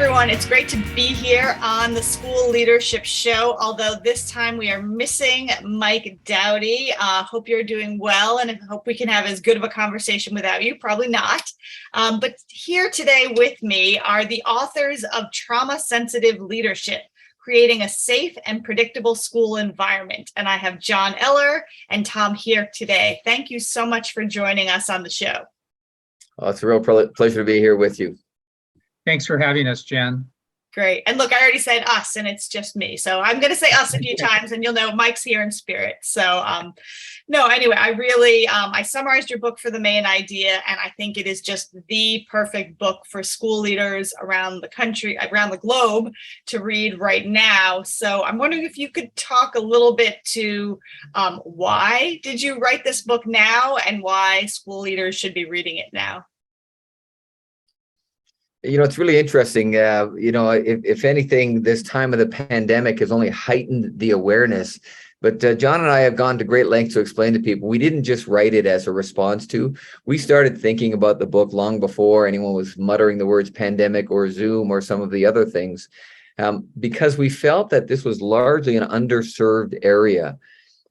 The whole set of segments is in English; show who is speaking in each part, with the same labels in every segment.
Speaker 1: everyone. It's great to be here on the School Leadership Show, although this time we are missing Mike Dowdy. Hope you're doing well, and I hope we can have as good of a conversation without you. Probably not. But here today with me are the authors of Trauma-Sensitive Leadership, Creating a Safe and Predictable School Environment. And I have John Eller and Tom here today. Thank you so much for joining us on the show.
Speaker 2: Oh, it's a real pleasure to be here with you.
Speaker 3: Thanks for having us, Jen.
Speaker 1: Great. And look, I already said us, and it's just me. So I'm going to say us a few times, and you'll know Mike's here in spirit. So anyway, I summarized your book for the main idea, and I think it is just the perfect book for school leaders around the country, around the globe to read right now. So I'm wondering if you could talk a little bit to why did you write this book now, and why school leaders should be reading it now?
Speaker 2: It's really interesting. If anything, this time of the pandemic has only heightened the awareness. But John and I have gone to great lengths to explain to people, we didn't just write it as a response to. We started thinking about the book long before anyone was muttering the words pandemic or Zoom or some of the other things, because we felt that this was largely an underserved area.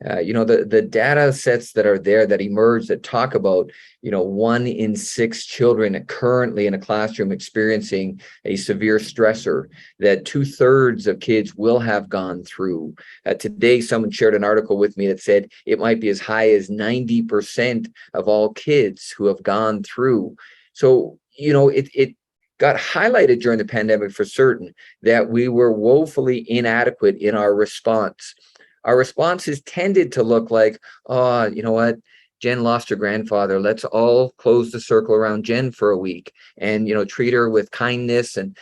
Speaker 2: The data sets that are there that emerge that talk about, 1 in 6 children currently in a classroom experiencing a severe stressor, that 2/3 of kids will have gone through. Today, someone shared an article with me that said it might be as high as 90% of all kids who have gone through. So, it got highlighted during the pandemic for certain that we were woefully inadequate in our response. Our responses tended to look like, oh, you know what? Jen lost her grandfather. Let's all close the circle around Jen for a week and, treat her with kindness. And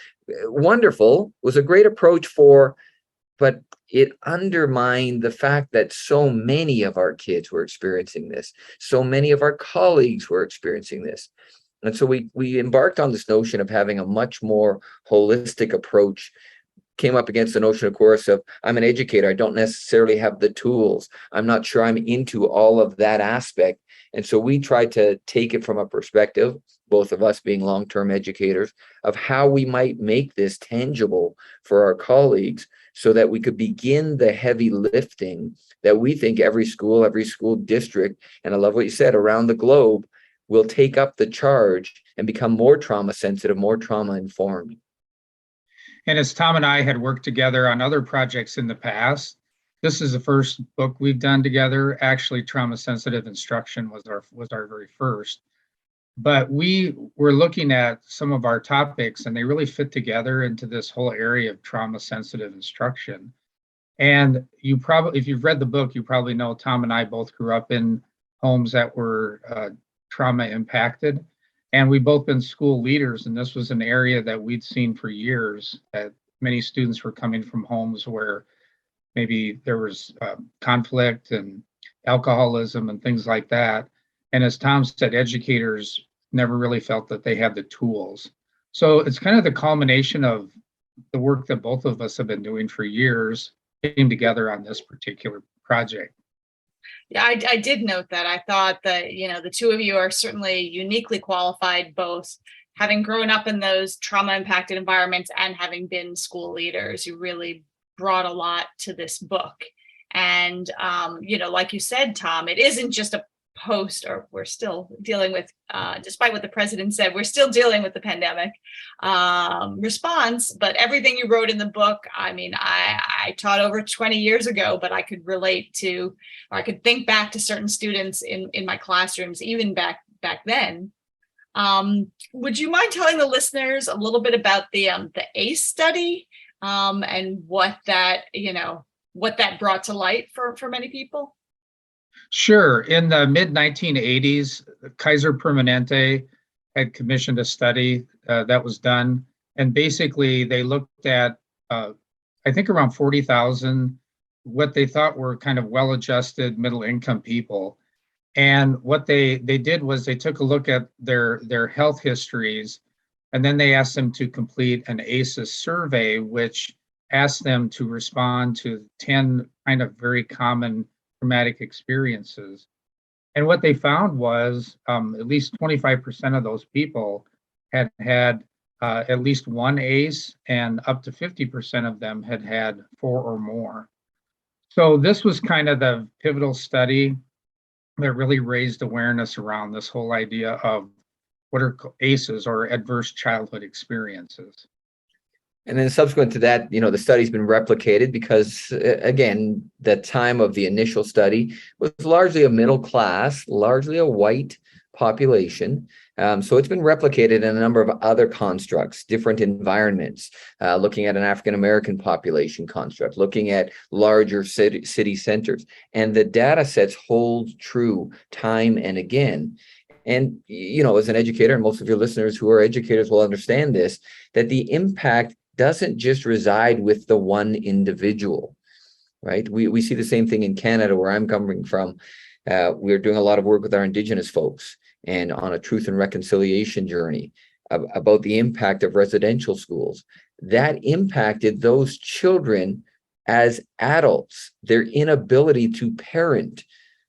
Speaker 2: wonderful, was a great approach but it undermined the fact that so many of our kids were experiencing this. So many of our colleagues were experiencing this. And so we embarked on this notion of having a much more holistic approach. Came up against the notion, of course, of I'm an educator. I don't necessarily have the tools. I'm not sure I'm into all of that aspect. And so we tried to take it from a perspective, both of us being long-term educators, of how we might make this tangible for our colleagues so that we could begin the heavy lifting that we think every school district, and I love what you said, around the globe, will take up the charge and become more trauma sensitive, more trauma informed.
Speaker 3: And as Tom and I had worked together on other projects in the past, this is the first book we've done together. Actually, Trauma-Sensitive Instruction was our very first. But we were looking at some of our topics, and they really fit together into this whole area of trauma-sensitive instruction. And if you've read the book, you probably know Tom and I both grew up in homes that were trauma impacted. And we've both been school leaders, and this was an area that we'd seen for years, that many students were coming from homes where maybe there was conflict and alcoholism and things like that. And as Tom said, educators never really felt that they had the tools. So it's kind of the culmination of the work that both of us have been doing for years, came together on this particular project.
Speaker 1: Yeah, I did note that. I thought that, the two of you are certainly uniquely qualified, both having grown up in those trauma impacted environments and having been school leaders. You really brought a lot to this book. And, like you said, Tom, it isn't just a we're still dealing with, despite what the president said, we're still dealing with the pandemic response. But everything you wrote in the book, I taught over 20 years ago, but I could relate to, or I could think back to certain students in my classrooms, even back then. Would you mind telling the listeners a little bit about the ACE study and what that brought to light for many people?
Speaker 3: Sure. In the mid-1980s, Kaiser Permanente had commissioned a study that was done. And basically, they looked at, I think, around 40,000, what they thought were kind of well-adjusted middle-income people. And what they did was they took a look at their health histories, and then they asked them to complete an ACEs survey, which asked them to respond to 10 kind of very common traumatic experiences. And what they found was at least 25% of those people had at least one ACE, and up to 50% of them had had 4 or more. So this was kind of the pivotal study that really raised awareness around this whole idea of what are ACEs, or adverse childhood experiences.
Speaker 2: And then subsequent to that, the study's been replicated because, again, the time of the initial study was largely a middle class, largely a white population. So it's been replicated in a number of other constructs, different environments, looking at an African-American population construct, looking at larger city centers. And the data sets hold true time and again. And, as an educator, and most of your listeners who are educators will understand this, that the impact doesn't just reside with the one individual, right? We see the same thing in Canada, where I'm coming from. We're doing a lot of work with our Indigenous folks and on a truth and reconciliation journey about the impact of residential schools. That impacted those children as adults, their inability to parent.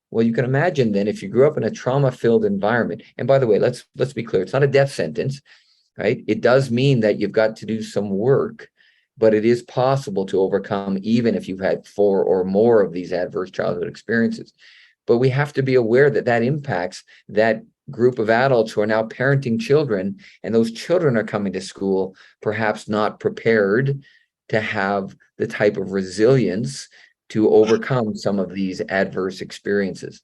Speaker 2: Well, you can imagine then, if you grew up in a trauma-filled environment, and by the way, let's be clear, it's not a death sentence, right? It does mean that you've got to do some work, but it is possible to overcome even if you've had 4 or more of these adverse childhood experiences. But we have to be aware that that impacts that group of adults who are now parenting children, and those children are coming to school perhaps not prepared to have the type of resilience to overcome some of these adverse experiences.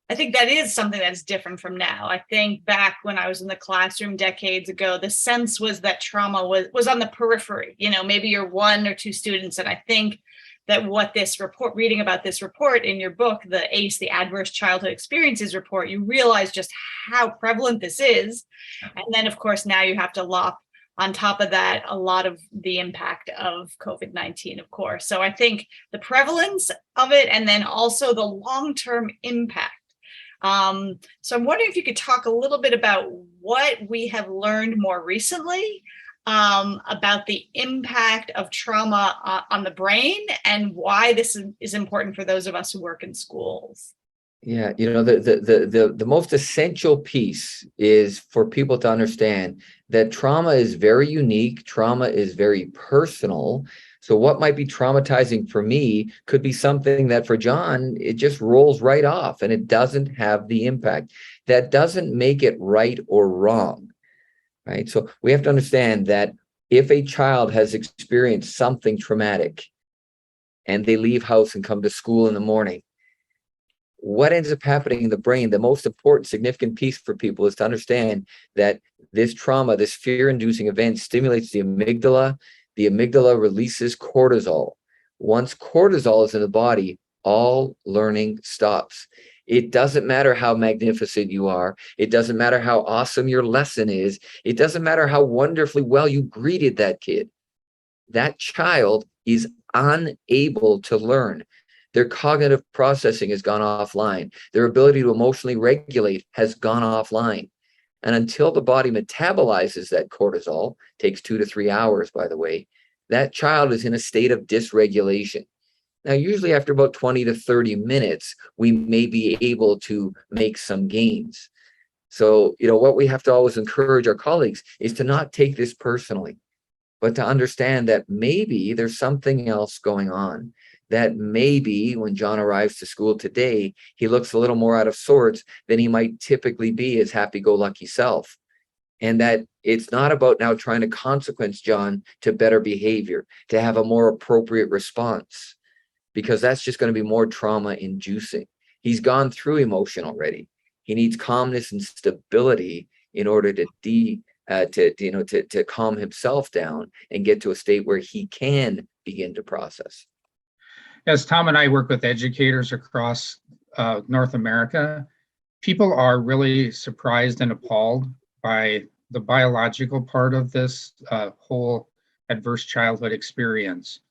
Speaker 1: I think that is something that's different from now. I think back when I was in the classroom decades ago, the sense was that trauma was on the periphery. Maybe you're 1 or 2 students. And I think that what this report, reading about this report in your book, the ACE, the Adverse Childhood Experiences Report, you realize just how prevalent this is. And then, of course, now you have to lop on top of that a lot of the impact of COVID-19, of course. So I think the prevalence of it, and then also the long-term impact. So I'm wondering if you could talk a little bit about what we have learned more recently about the impact of trauma on the brain, and why this is important for those of us who work in schools.
Speaker 2: Yeah, the most essential piece is for people to understand that trauma is very unique. Trauma is very personal. So what might be traumatizing for me could be something that for John, it just rolls right off and it doesn't have the impact. That doesn't make it right or wrong, right? So we have to understand that if a child has experienced something traumatic and they leave house and come to school in the morning, what ends up happening in the brain, the most important, significant piece for people is to understand that this trauma, this fear-inducing event, stimulates the amygdala. The amygdala releases cortisol. Once cortisol is in the body, all learning stops. It doesn't matter how magnificent you are. It doesn't matter how awesome your lesson is. It doesn't matter how wonderfully well you greeted that kid. That child is unable to learn. Their cognitive processing has gone offline. Their ability to emotionally regulate has gone offline. And until the body metabolizes that cortisol, takes 2 to 3 hours, by the way, that child is in a state of dysregulation. Now, usually after about 20 to 30 minutes, we may be able to make some gains. So, what we have to always encourage our colleagues is to not take this personally, but to understand that maybe there's something else going on. That maybe when John arrives to school today, he looks a little more out of sorts than he might typically be his happy-go-lucky self. And that it's not about now trying to consequence John to better behavior, to have a more appropriate response, because that's just going to be more trauma-inducing. He's gone through emotion already. He needs calmness and stability in order to calm himself down and get to a state where he can begin to process.
Speaker 3: As Tom and I work with educators across North America, people are really surprised and appalled by the biological part of this whole adverse childhood experience.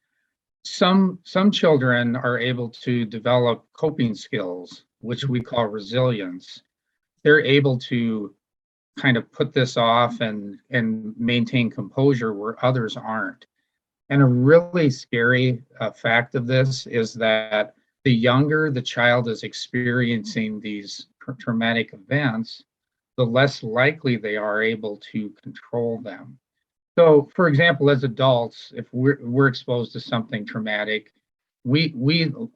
Speaker 3: Some children are able to develop coping skills, which we call resilience. They're able to kind of put this off and maintain composure where others aren't. And a really scary fact of this is that the younger the child is experiencing these traumatic events, the less likely they are able to control them. So, for example, as adults, if we're exposed to something traumatic, we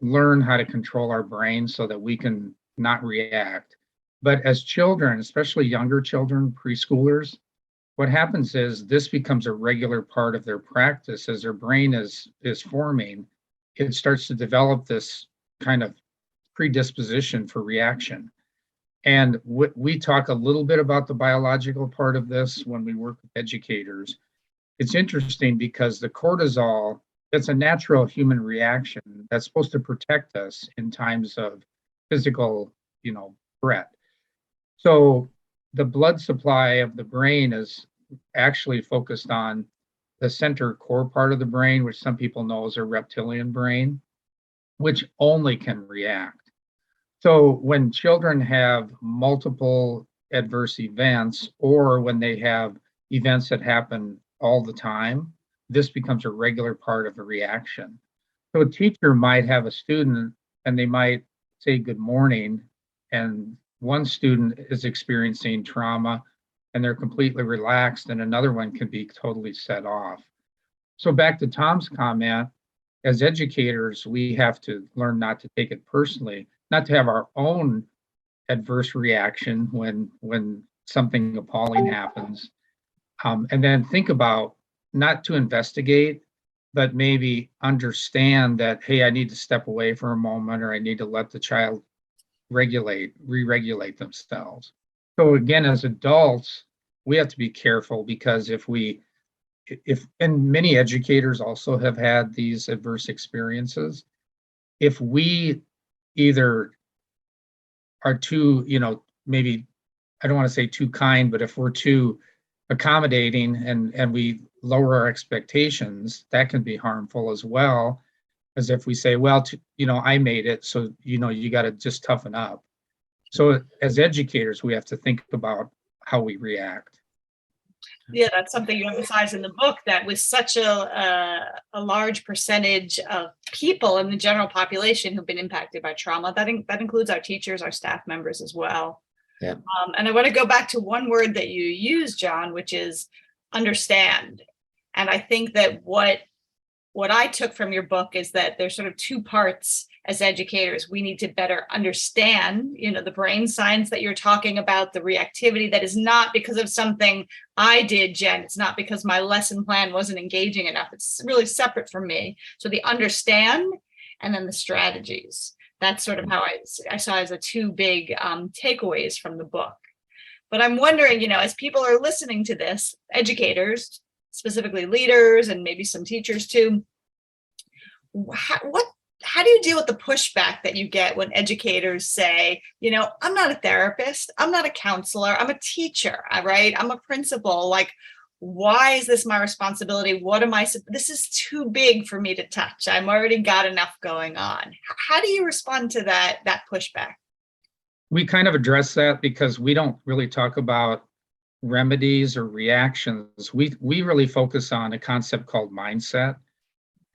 Speaker 3: learn how to control our brain so that we can not react. But as children, especially younger children, preschoolers, what happens is this becomes a regular part of their practice as their brain is forming. It starts to develop this kind of predisposition for reaction. And we talk a little bit about the biological part of this when we work with educators. It's interesting because the cortisol, it's a natural human reaction that's supposed to protect us in times of physical, threat. So the blood supply of the brain is actually focused on the center core part of the brain, which some people know as a reptilian brain, which only can react. So when children have multiple adverse events, or when they have events that happen all the time, this becomes a regular part of the reaction. So a teacher might have a student and they might say good morning, and one student is experiencing trauma and they're completely relaxed, and another one can be totally set off. So back to Tom's comment, as educators, we have to learn not to take it personally, not to have our own adverse reaction when something appalling happens. And then think about not to investigate, but maybe understand that, hey, I need to step away for a moment, or I need to let the child re-regulate themselves. So again, as adults, we have to be careful, because and many educators also have had these adverse experiences. If we either are too, maybe, I don't want to say too kind, but if we're too accommodating and we lower our expectations, that can be harmful, as well as if we say, well, I made it, so, you got to just toughen up. So as educators, we have to think about how we react.
Speaker 1: Yeah, that's something you emphasize in the book, that with such a large percentage of people in the general population who've been impacted by trauma, that includes our teachers, our staff members as well.
Speaker 2: Yeah.
Speaker 1: And I want to go back to one word that you use, John, which is understand. And I think that what I took from your book is that there's sort of two parts. As educators, we need to better understand, the brain science that you're talking about, the reactivity that is not because of something I did, Jen. It's not because my lesson plan wasn't engaging enough. It's really separate from me. So the understand, and then the strategies. That's sort of how I saw as the two big takeaways from the book. But I'm wondering, as people are listening to this, educators, specifically leaders, and maybe some teachers too, how do you deal with the pushback that you get when educators say, I'm not a therapist, I'm not a counselor, I'm a teacher, right? I'm a principal. Like, why is this my responsibility? This is too big for me to touch. I've already got enough going on. How do you respond to that pushback?
Speaker 3: We kind of address that because we don't really talk about remedies or reactions. We really focus on a concept called mindset.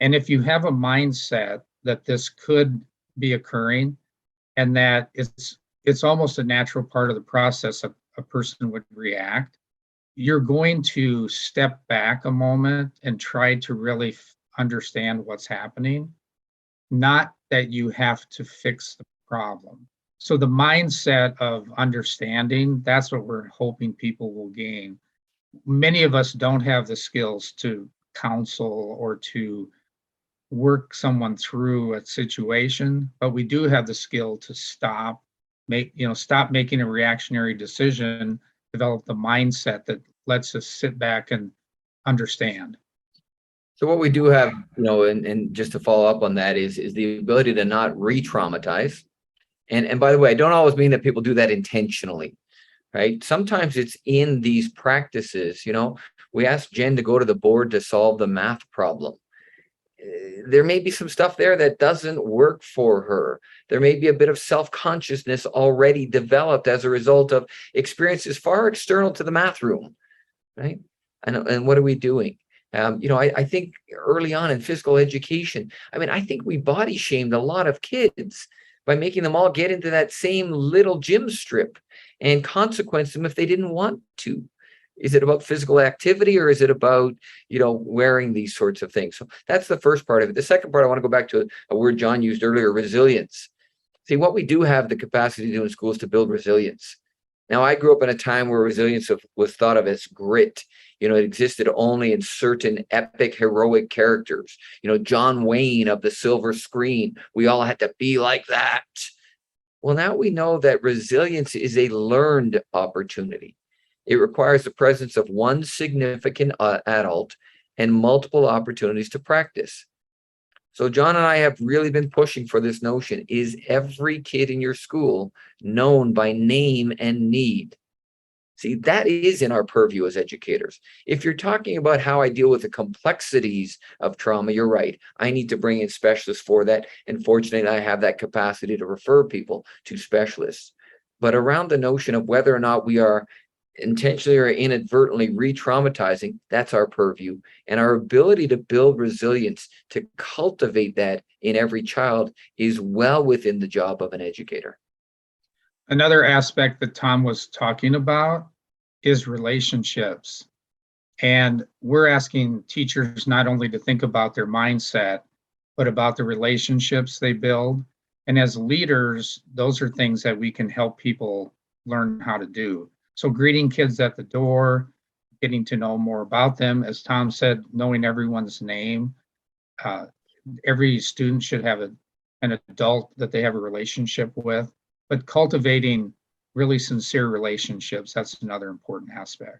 Speaker 3: And if you have a mindset that this could be occurring, and that it's almost a natural part of the process a person would react, you're going to step back a moment and try to really understand what's happening, not that you have to fix the problem. So the mindset of understanding, that's what we're hoping people will gain. Many of us don't have the skills to counsel or to work someone through a situation, but we do have the skill to stop making a reactionary decision, develop the mindset that lets us sit back and understand.
Speaker 2: So what we do have, and just to follow up on that is the ability to not re-traumatize. And by the way, I don't always mean that people do that intentionally, right? Sometimes it's in these practices. We asked Jen to go to the board to solve the math problem. There may be some stuff there that doesn't work for her. There may be a bit of self-consciousness already developed as a result of experiences far external to the math room, right? And what are we doing? I think early on in physical education, I think we body shamed a lot of kids by making them all get into that same little gym strip and consequence them if they didn't want to. Is it about physical activity, or is it about, wearing these sorts of things? So that's the first part of it. The second part, I want to go back to a word John used earlier, resilience. See, what we do have the capacity to do in schools to build resilience. Now, I grew up in a time where resilience was thought of as grit. It existed only in certain epic, heroic characters. John Wayne of the silver screen. We all had to be like that. Well, now we know that resilience is a learned opportunity. It requires the presence of one significant adult and multiple opportunities to practice. So John and I have really been pushing for this notion. Is every kid in your school known by name and need? See, that is in our purview as educators. If you're talking about how I deal with the complexities of trauma, you're right. I need to bring in specialists for that. And fortunately, I have that capacity to refer people to specialists. But around the notion of whether or not we are intentionally or inadvertently re-traumatizing, that's our purview. And our ability to build resilience, to cultivate that in every child, is well within the job of an educator.
Speaker 3: Another aspect that Tom was talking about is relationships. And we're asking teachers not only to think about their mindset, but about the relationships they build. And as leaders, those are things that we can help people learn how to do. So greeting kids at the door, getting to know more about them. As Tom said, knowing everyone's name. Every student should have an adult that they have a relationship with. But cultivating really sincere relationships, that's another important aspect.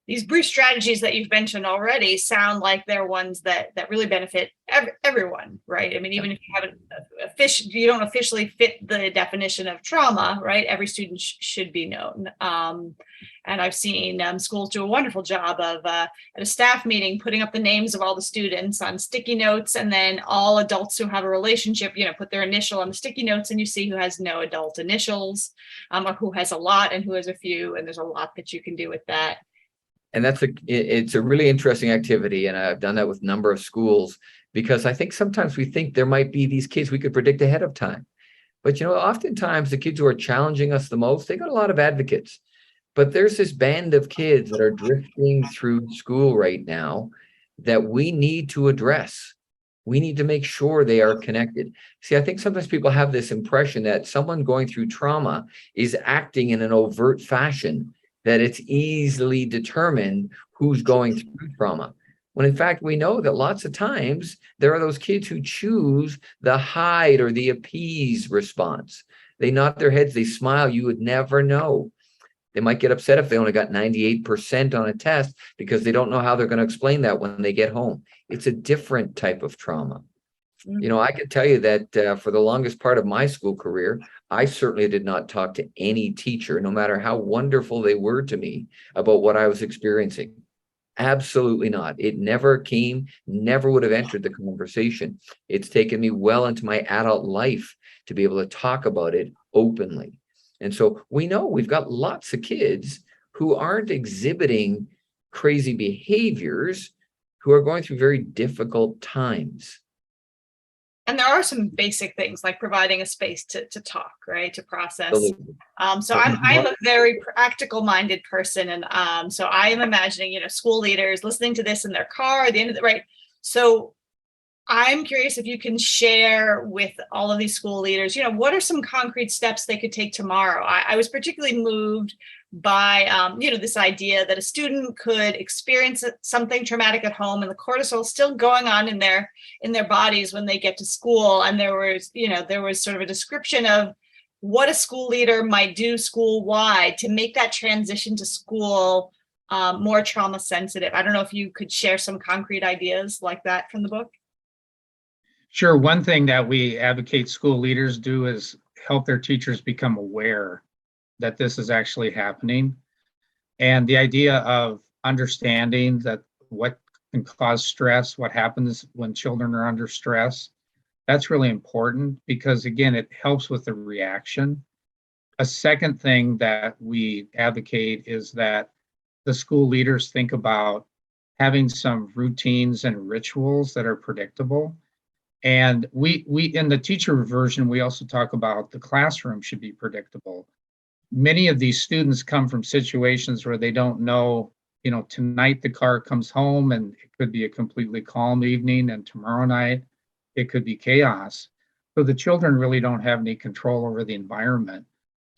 Speaker 1: These brief strategies that you've mentioned already sound like they're ones that really benefit everyone, right? I mean, even if you haven't you don't officially fit the definition of trauma, right? Every student should be known. And I've seen schools do a wonderful job of at a staff meeting putting up the names of all the students on sticky notes, and then all adults who have a relationship, put their initial on the sticky notes, and you see who has no adult initials, or who has a lot and who has a few, and there's a lot that you can do with that.
Speaker 2: And it's a really interesting activity. And I've done that with a number of schools, because I think sometimes we think there might be these kids we could predict ahead of time. But, oftentimes the kids who are challenging us the most, they got a lot of advocates. But there's this band of kids that are drifting through school right now that we need to address. We need to make sure they are connected. See, I think sometimes people have this impression that someone going through trauma is acting in an overt fashion, that it's easily determined who's going through trauma. When in fact, we know that lots of times there are those kids who choose the hide or the appease response. They nod their heads, they smile, you would never know. They might get upset if they only got 98% on a test because they don't know how they're going to explain that when they get home. It's a different type of trauma. I can tell you that for the longest part of my school career, I certainly did not talk to any teacher, no matter how wonderful they were to me, about what I was experiencing. Absolutely not. It never came, never would have entered the conversation. It's taken me well into my adult life to be able to talk about it openly. And so we know we've got lots of kids who aren't exhibiting crazy behaviors, who are going through very difficult times.
Speaker 1: And there are some basic things like providing a space to talk, right, to process. So I'm a very practical minded person. And so I am imagining, school leaders listening to this in their car at the end of the, right. So I'm curious if you can share with all of these school leaders, what are some concrete steps they could take tomorrow? I was particularly moved by, this idea that a student could experience something traumatic at home and the cortisol still going on in their bodies when they get to school. And there was sort of a description of what a school leader might do school-wide to make that transition to school more trauma sensitive. I don't know if you could share some concrete ideas like that from the book.
Speaker 3: Sure. One thing that we advocate school leaders do is help their teachers become aware that this is actually happening. And the idea of understanding that what can cause stress, what happens when children are under stress, that's really important because, again, it helps with the reaction. A second thing that we advocate is that the school leaders think about having some routines and rituals that are predictable. And we in the teacher version, we also talk about the classroom should be predictable. many of these students come from situations where they don't know, tonight the car comes home and it could be a completely calm evening, and tomorrow night it could be chaos. So the children really don't have any control over the environment.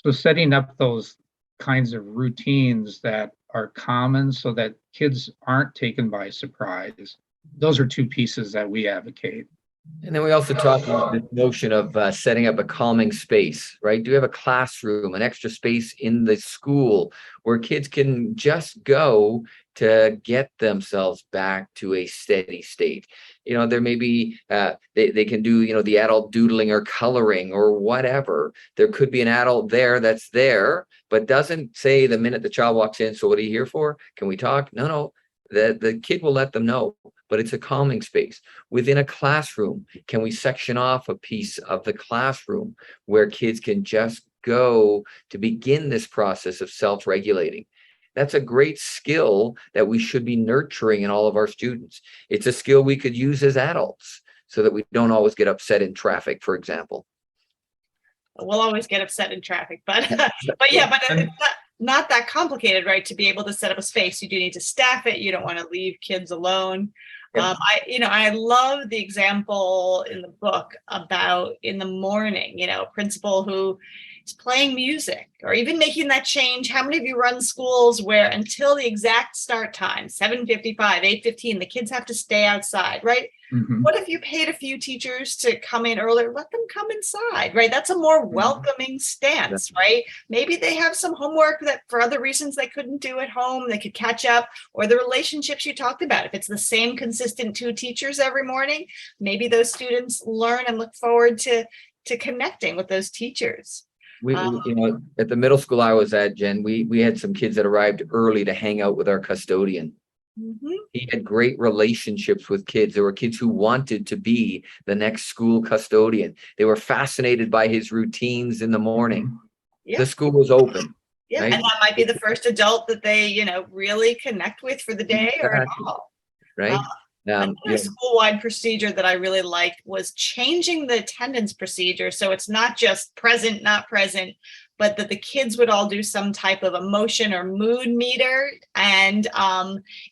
Speaker 3: So setting up those kinds of routines that are common so that kids aren't taken by surprise, those are two pieces that we advocate.
Speaker 2: And then we also talk about the notion of setting up a calming space, right? Do you have a classroom, an extra space in the school where kids can just go to get themselves back to a steady state? There may be, they can do, the adult doodling or coloring or whatever. There could be an adult there that's there, but doesn't say the minute the child walks in, so what are you here for? Can we talk? No. The kid will let them know, but it's a calming space. Within a classroom, can we section off a piece of the classroom where kids can just go to begin this process of self-regulating? That's a great skill that we should be nurturing in all of our students. It's a skill we could use as adults so that we don't always get upset in traffic, for example.
Speaker 1: We'll always get upset in traffic, but it's not that complicated, right? To be able to set up a space, you do need to staff it. You don't want to leave kids alone. Yeah. I love the example in the book about in the morning, a principal who is playing music or even making that change. How many of you run schools where until the exact start time, 7:55, 8:15, the kids have to stay outside, right? Mm-hmm. What if you paid a few teachers to come in earlier? Let them come inside, right? That's a more welcoming stance, right? Maybe they have some homework that for other reasons they couldn't do at home, they could catch up, or the relationships you talked about. If it's the same consistent 2 teachers every morning, maybe those students learn and look forward to connecting with those teachers.
Speaker 2: We at the middle school I was at, Jen, we had some kids that arrived early to hang out with our custodian. Mm-hmm. He had great relationships with kids. There were kids who wanted to be the next school custodian. They were fascinated by his routines in the morning. Yeah. The school was open.
Speaker 1: Yeah, right? And that might be the first adult that they, really connect with for the day or at all.
Speaker 2: Right.
Speaker 1: Another school-wide procedure that I really liked was changing the attendance procedure. So it's not just present, not present, but that the kids would all do some type of emotion or mood meter. And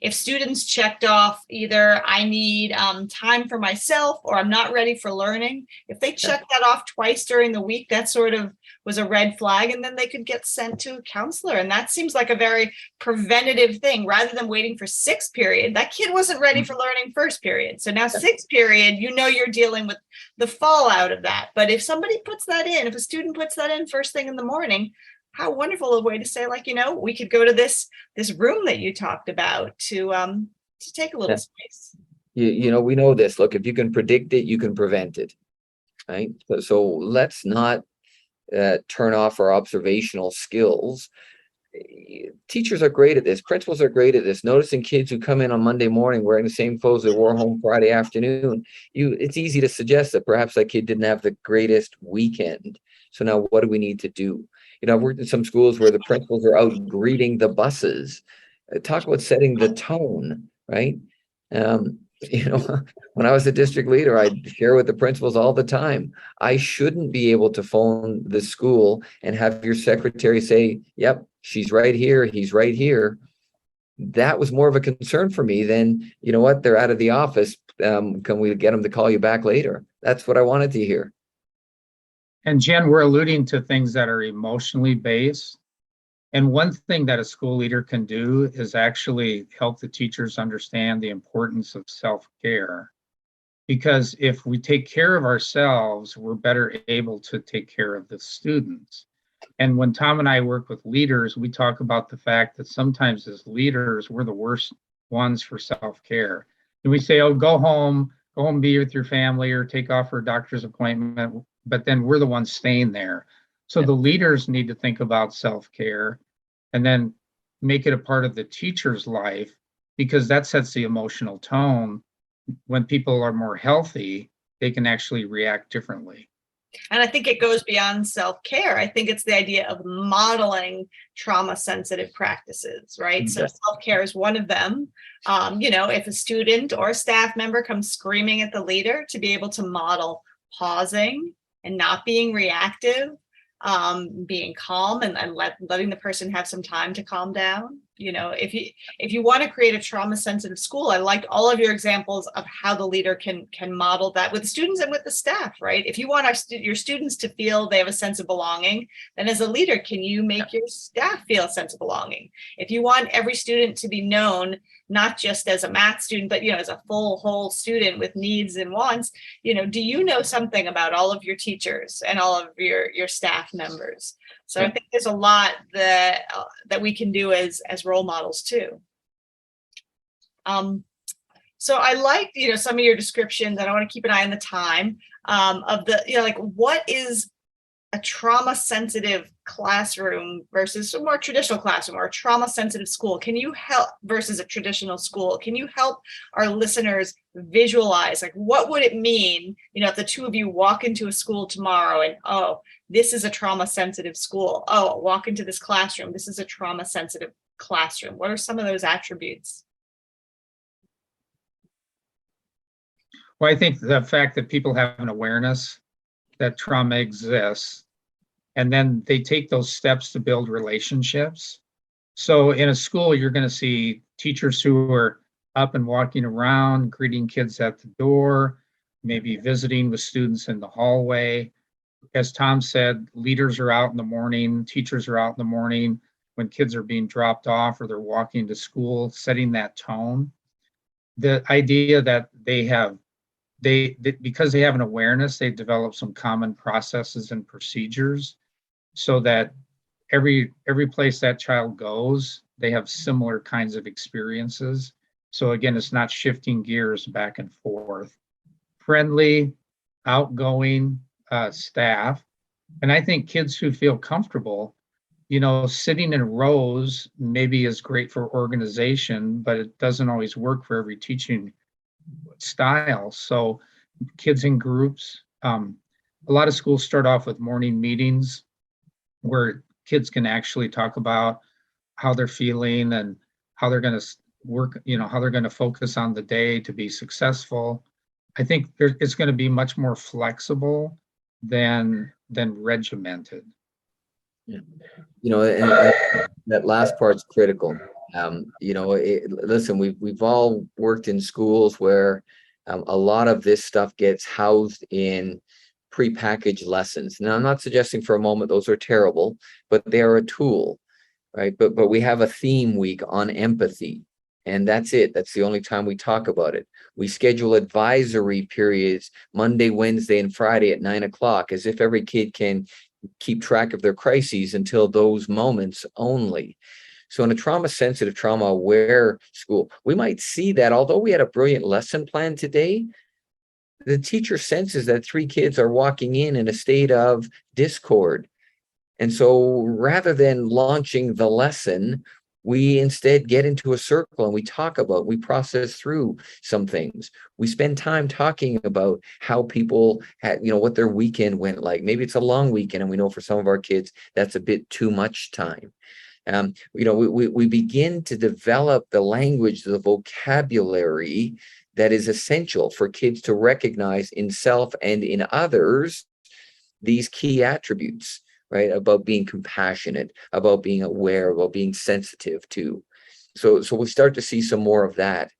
Speaker 1: if students checked off either I need time for myself or I'm not ready for learning, if they checked that off twice during the week, that sort of was a red flag, and then they could get sent to a counselor. And that seems like a very preventative thing rather than waiting for 6th period. That kid wasn't ready for learning 1st period. So now 6th period, you're dealing with the fallout of that. But if somebody puts that in, if a student puts that in first thing in the morning, how wonderful a way to say, we could go to this room that you talked about to take a little space.
Speaker 2: We know this. Look, if you can predict it, you can prevent it. Right. So let's not turn off our observational skills. Teachers are great at this. Principals are great at this. Noticing kids who come in on Monday morning wearing the same clothes they wore home Friday afternoon. It's easy to suggest that perhaps that kid didn't have the greatest weekend. So now what do we need to do? I've worked in some schools where the principals are out greeting the buses. Talk about setting the tone, right? When I was a district leader, I'd share with the principals all the time, I shouldn't be able to phone the school and have your secretary say, yep, she's right here, he's right here. That was more of a concern for me than, they're out of the office. Can we get them to call you back later? That's what I wanted to hear.
Speaker 3: And Jen, we're alluding to things that are emotionally based. And one thing that a school leader can do is actually help the teachers understand the importance of self-care. Because if we take care of ourselves, we're better able to take care of the students. And when Tom and I work with leaders, we talk about the fact that sometimes as leaders, we're the worst ones for self-care. And we say, go home, be with your family or take off for a doctor's appointment. But then we're the ones staying there. So the leaders need to think about self-care and then make it a part of the teacher's life, because that sets the emotional tone. When people are more healthy, they can actually react differently.
Speaker 1: And I think it goes beyond self-care. I think it's the idea of modeling trauma-sensitive practices, right? Mm-hmm. So self-care is one of them. If a student or a staff member comes screaming at the leader, to be able to model pausing and not being reactive, being calm and letting the person have some time to calm down. You know, if you want to create a trauma sensitive school, I liked all of your examples of how the leader can model that with the students and with the staff, right? If you want your students to feel they have a sense of belonging, then as a leader, can you make your staff feel a sense of belonging? If you want every student to be known, not just as a math student, but, you know, as a whole student with needs and wants, you know, do you know something about all of your teachers and all of your staff members? So I think there's a lot that we can do as role models too. So I like, you know, some of your descriptions, and I want to keep an eye on the time of the, you know, like what is a trauma sensitive classroom versus a more traditional classroom, or a trauma sensitive school? Can you help versus a traditional school? Can you help our listeners visualize, like, what would it mean, you know, if the two of you walk into a school tomorrow and, oh, this is a trauma sensitive school. Oh, walk into this classroom. This is a trauma sensitive classroom. What are some of those attributes?
Speaker 3: Well, I think the fact that people have an awareness that trauma exists, and then they take those steps to build relationships. So in a school, you're going to see teachers who are up and walking around, greeting kids at the door, maybe visiting with students in the hallway. As Tom said, leaders are out in the morning, teachers are out in the morning when kids are being dropped off or they're walking to school, setting that tone. The idea that because they have an awareness, they develop some common processes and procedures so that every place that child goes, they have similar kinds of experiences. So again, it's not shifting gears back and forth. Friendly, outgoing staff. And I think kids who feel comfortable, you know, sitting in rows maybe is great for organization, but it doesn't always work for every teaching style. So kids in groups, a lot of schools start off with morning meetings where kids can actually talk about how they're feeling and how they're going to work, you know, how they're going to focus on the day to be successful. I think it's going to be much more flexible than regimented.
Speaker 2: Yeah. You know, and that last part's critical. You know, listen, we've all worked in schools where a lot of this stuff gets housed in prepackaged lessons. Now, I'm not suggesting for a moment those are terrible, but they are a tool, right? But we have a theme week on empathy, and that's it. That's the only time we talk about it. We schedule advisory periods Monday, Wednesday, and Friday at 9 o'clock, as if every kid can keep track of their crises until those moments only. So in a trauma sensitive, trauma aware school, we might see that although we had a brilliant lesson plan today, the teacher senses that 3 kids are walking in a state of discord. And so rather than launching the lesson, we instead get into a circle and we process through some things. We spend time talking about how people had, you know, what their weekend went like. Maybe it's a long weekend, and we know for some of our kids, that's a bit too much time. You know, we begin to develop the language, the vocabulary that is essential for kids to recognize in self and in others these key attributes, right? About being compassionate, about being aware, about being sensitive to. So we start to see some more of that.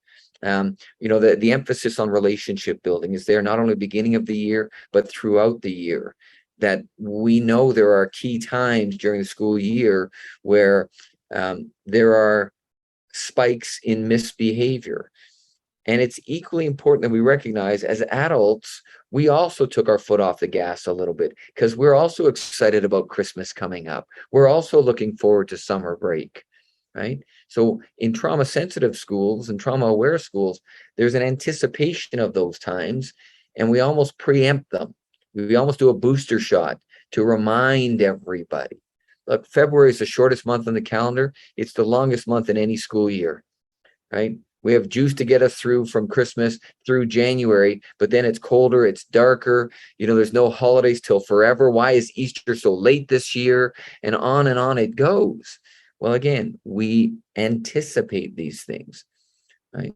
Speaker 2: You know, the emphasis on relationship building is there not only beginning of the year, but throughout the year. That we know there are key times during the school year where there are spikes in misbehavior. And it's equally important that we recognize as adults, we also took our foot off the gas a little bit because we're also excited about Christmas coming up. We're also looking forward to summer break, right? So in trauma sensitive schools and trauma aware schools, there's an anticipation of those times, and we almost preempt them. We almost do a booster shot to remind everybody. Look, February is the shortest month on the calendar. It's the longest month in any school year, right? We have juice to get us through from Christmas through January, but then it's colder, it's darker. You know, there's no holidays till forever. Why is Easter so late this year? And on it goes. Well, again, we anticipate these things, right?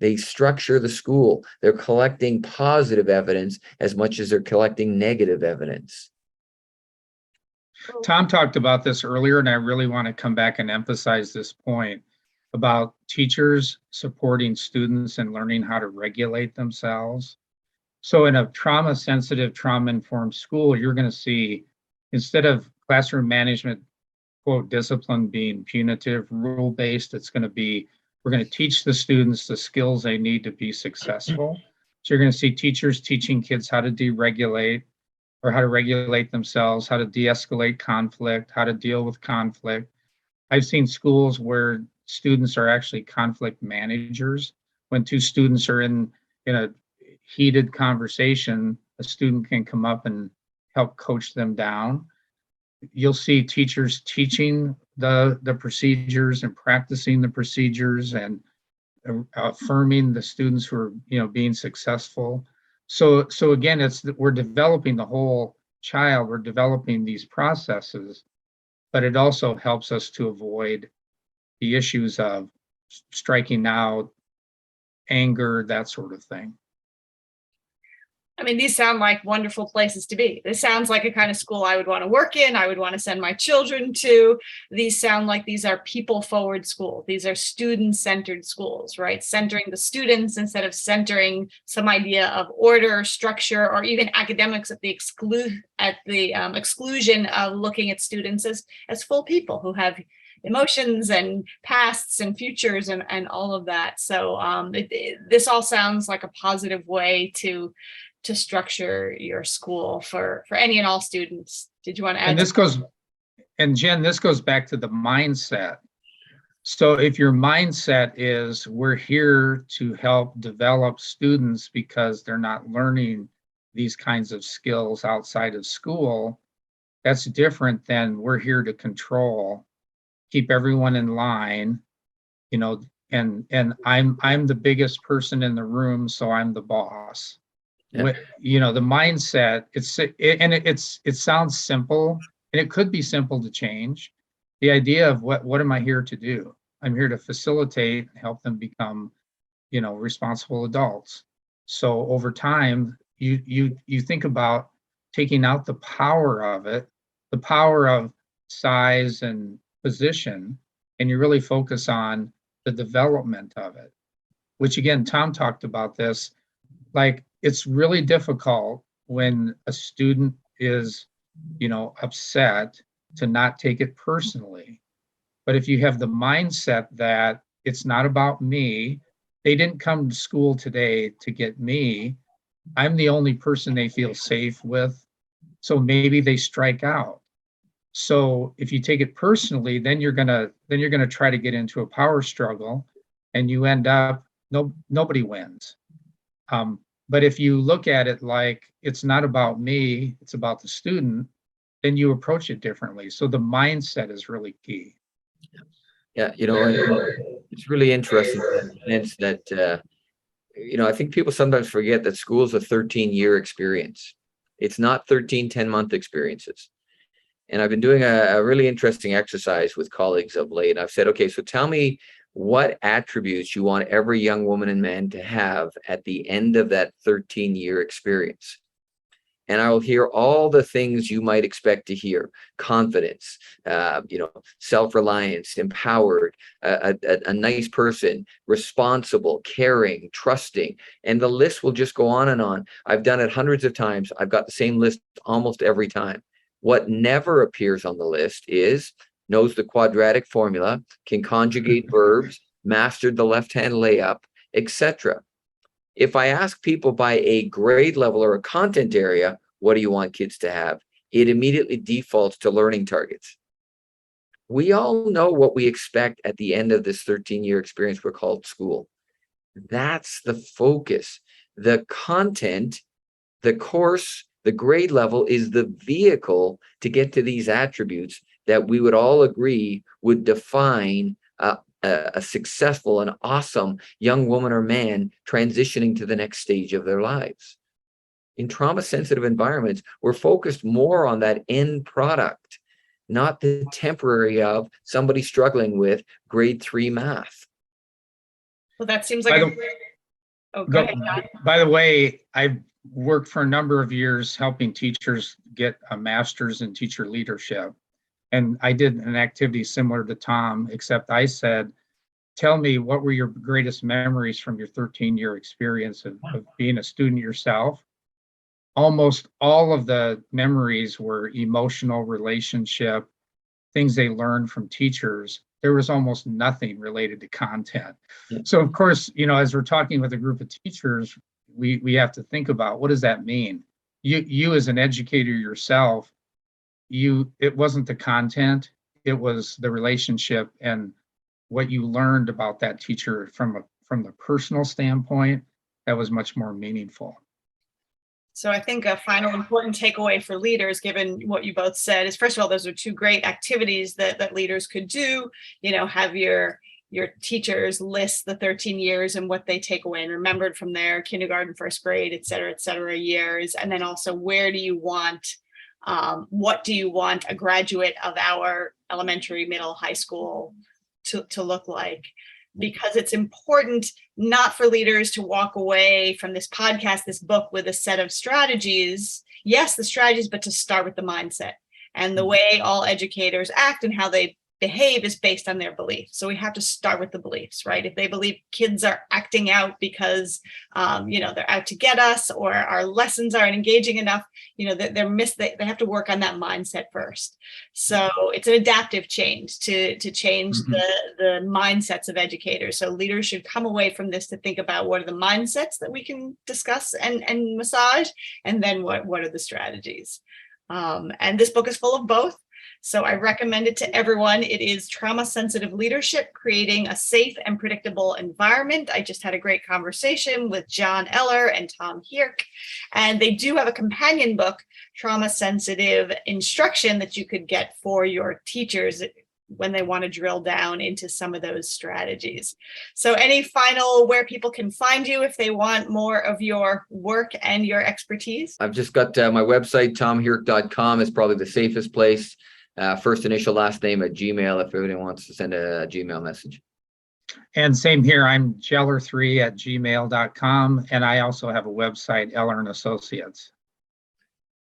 Speaker 2: They structure the school. They're collecting positive evidence as much as they're collecting negative evidence.
Speaker 3: Tom talked about this earlier, and I really want to come back and emphasize this point about teachers supporting students and learning how to regulate themselves. So in a trauma-sensitive, trauma-informed school, you're going to see, instead of classroom management, quote, discipline being punitive, rule-based, it's going to be, we're going to teach the students the skills they need to be successful. So you're going to see teachers teaching kids how to deregulate, or how to regulate themselves, how to de-escalate conflict, how to deal with conflict. I've seen schools where students are actually conflict managers. When two students are in a heated conversation, a student can come up and help coach them down. You'll see teachers teaching the procedures and practicing the procedures and affirming the students who are being successful. So again, we're developing the whole child, we're developing these processes, but it also helps us to avoid the issues of striking out, anger, that sort of thing.
Speaker 1: I mean, these sound like wonderful places to be. This sounds like a kind of school I would want to work in. I would want to send my children to. These sound like these are people-forward schools. These are student-centered schools, right? Centering the students instead of centering some idea of order, structure, or even academics at the exclusion of looking at students as full people who have emotions and pasts and futures and all of that. So this all sounds like a positive way to structure your school for any and all students. Did you want to add?
Speaker 3: And Jen, this goes back to the mindset. So if your mindset is, we're here to help develop students because they're not learning these kinds of skills outside of school, that's different than we're here to control, keep everyone in line, and I'm the biggest person in the room, so I'm the boss. Yeah. The mindset, it sounds simple, and it could be simple to change. The idea of what am I here to do? I'm here to facilitate and help them become, responsible adults. So over time, you think about taking out the power of it, the power of size and position, and you really focus on the development of it, which again, Tom talked about this, like, it's really difficult when a student is, upset to not take it personally. But if you have the mindset that it's not about me, they didn't come to school today to get me, I'm the only person they feel safe with, so maybe they strike out. So if you take it personally, then you're gonna try to get into a power struggle, and you end up nobody wins. But if you look at it like it's not about me, it's about the student, then you approach it differently. So the mindset is really key.
Speaker 2: Yeah, it's really interesting in the sense that, I think people sometimes forget that school is a 13-year experience. It's not 13 10-month experiences. And I've been doing a really interesting exercise with colleagues of late. I've said, okay, so tell me what attributes you want every young woman and man to have at the end of that 13-year experience. And I will hear all the things you might expect to hear: confidence, self-reliance, empowered, a nice person, responsible, caring, trusting, and the list will just go on and on. I've done it hundreds of times. I've got the same list almost every time. What never appears on the list is knows the quadratic formula, can conjugate verbs, mastered the left-hand layup, etc. If I ask people by a grade level or a content area, what do you want kids to have? It immediately defaults to learning targets. We all know what we expect at the end of this 13-year experience we're called school. That's the focus. The content, the course, the grade level is the vehicle to get to these attributes that we would all agree would define a successful and awesome young woman or man transitioning to the next stage of their lives. In trauma-sensitive environments, we're focused more on that end product, not the temporary of somebody struggling with grade 3 math.
Speaker 1: Well, that seems like Oh, go ahead, John.
Speaker 3: By the way, I've worked for a number of years helping teachers get a master's in teacher leadership. And I did an activity similar to Tom, except I said, tell me what were your greatest memories from your 13-year experience of being a student yourself. Almost all of the memories were emotional, relationship, things they learned from teachers. There was almost nothing related to content.
Speaker 2: Yeah.
Speaker 3: So of course, as we're talking with a group of teachers, we have to think about, what does that mean? You as an educator yourself, it wasn't the content, it was the relationship and what you learned about that teacher from the personal standpoint that was much more meaningful.
Speaker 1: So I think a final important takeaway for leaders, given what you both said, is first of all, those are two great activities that leaders could do. Have your teachers list the 13 years and what they take away and remembered from their kindergarten, first grade, et cetera, years. And then also, what do you want a graduate of our elementary, middle, high school to look like? Because it's important not for leaders to walk away from this podcast, this book, with a set of strategies. Yes, the strategies, but to start with the mindset. And the way all educators act and how they behave is based on their beliefs. So we have to start with the beliefs, right? If they believe kids are acting out because, they're out to get us, or our lessons aren't engaging enough, they have to work on that mindset first. So it's an adaptive change to change the mindsets of educators. So leaders should come away from this to think about, what are the mindsets that we can discuss and massage, and then what are the strategies? And this book is full of both. So I recommend it to everyone. It is Trauma Sensitive Leadership, Creating a Safe and Predictable Environment. I just had a great conversation with John Eller and Tom Hirk, and they do have a companion book, Trauma Sensitive Instruction, that you could get for your teachers when they want to drill down into some of those strategies. So any final, where people can find you if they want more of your work and your expertise?
Speaker 2: I've just got my website, tomhirk.com is probably the safest place. First initial, last name at Gmail, if anyone wants to send a Gmail message.
Speaker 3: And same here, I'm jeller3@gmail.com. And I also have a website, Eller and Associates.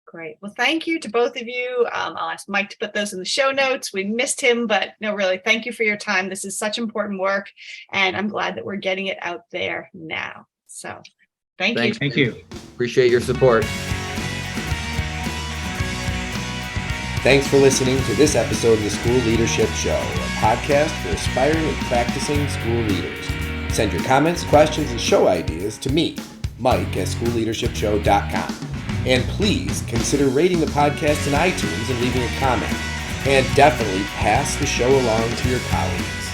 Speaker 1: Great. Well, thank you to both of you. I'll ask Mike to put those in the show notes. We missed him, but no, really, thank you for your time. This is such important work, and I'm glad that we're getting it out there now. So thank you.
Speaker 3: Thank you.
Speaker 2: Appreciate your support.
Speaker 4: Thanks for listening to this episode of the School Leadership Show, a podcast for aspiring and practicing school leaders. Send your comments, questions, and show ideas to me, Mike, at schoolleadershipshow.com. And please consider rating the podcast in iTunes and leaving a comment. And definitely pass the show along to your colleagues.